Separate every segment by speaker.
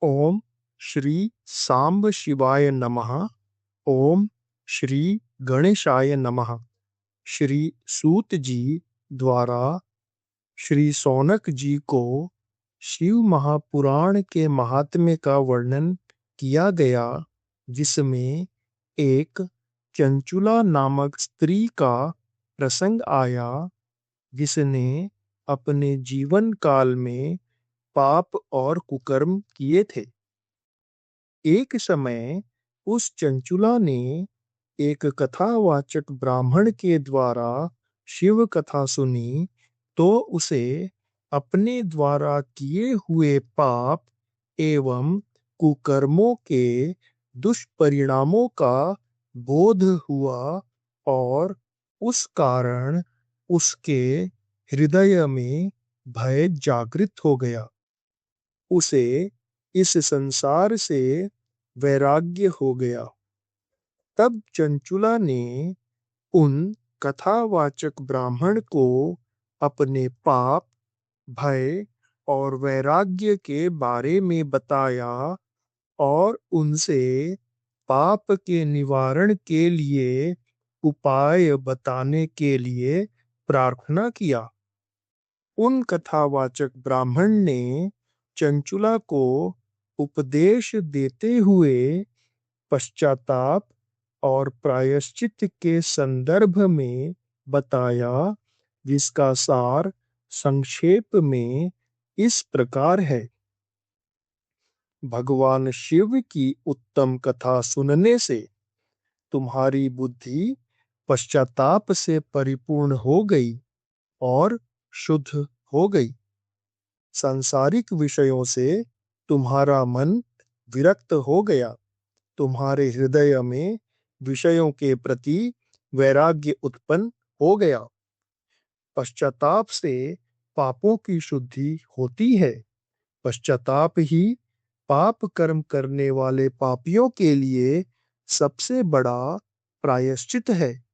Speaker 1: ओम श्री सांब शिवाय नमः। ओम श्री गणेशाय नमः। श्री सूत जी द्वारा श्री सौनक जी को शिव महापुराण के महात्म्य का वर्णन किया गया, जिसमें एक चंचुला नामक स्त्री का प्रसंग आया, जिसने अपने जीवन काल में पाप और कुकर्म किए थे। एक समय उस चंचुला ने एक कथावाचक ब्राह्मण के द्वारा शिव कथा सुनी, तो उसे अपने द्वारा किए हुए पाप एवं कुकर्मों के दुष्परिणामों का बोध हुआ और उस कारण उसके हृदय में भय जागृत हो गया। उसे इस संसार से वैराग्य हो गया। तब चंचुला ने उन कथावाचक ब्राह्मण को अपने पाप, भय और वैराग्य के बारे में बताया और उनसे पाप के निवारण के लिए उपाय बताने के लिए प्रार्थना किया। उन कथावाचक ब्राह्मण ने चंचुला को उपदेश देते हुए पश्चाताप और प्रायश्चित के संदर्भ में बताया, जिसका सार संक्षेप में इस प्रकार है। भगवान शिव की उत्तम कथा सुनने से तुम्हारी बुद्धि पश्चाताप से परिपूर्ण हो गई और शुद्ध हो गई। सांसारिक विषयों से तुम्हारा मन विरक्त हो गया। तुम्हारे हृदय में विषयों के प्रति वैराग्य उत्पन्न हो गया। पश्चाताप से पापों की शुद्धि होती है। पश्चाताप ही पाप कर्म करने वाले पापियों के लिए सबसे बड़ा प्रायश्चित है।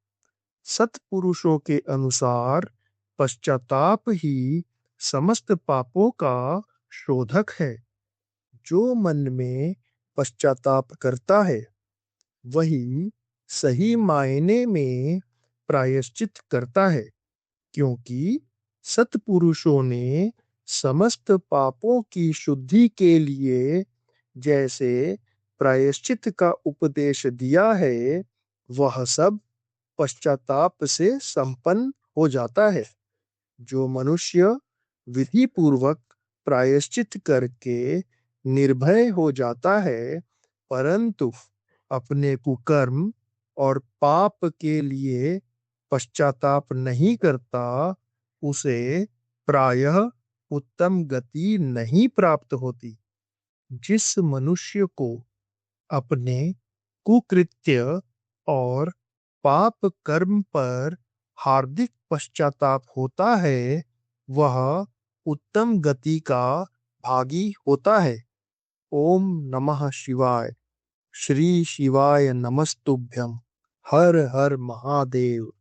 Speaker 1: सत्पुरुषों के अनुसार पश्चाताप ही समस्त पापों का शोधक है। जो मन में पश्चाताप करता है, वही सही मायने में प्रायश्चित करता है, क्योंकि सत्पुरुषों ने समस्त पापों की शुद्धि के लिए जैसे प्रायश्चित का उपदेश दिया है, वह सब पश्चाताप से संपन्न हो जाता है। जो मनुष्य विधि पूर्वक प्रायश्चित करके निर्भय हो जाता है, परंतु अपने कुकर्म और पाप के लिए पश्चाताप नहीं करता, उसे प्रायः उत्तम गति नहीं प्राप्त होती। जिस मनुष्य को अपने कुकृत्य और पाप कर्म पर हार्दिक पश्चाताप होता है, वह उत्तम गति का भागी होता है। ओम नमः शिवाय। श्री शिवाय नमस्तुभ्यं। हर हर महादेव।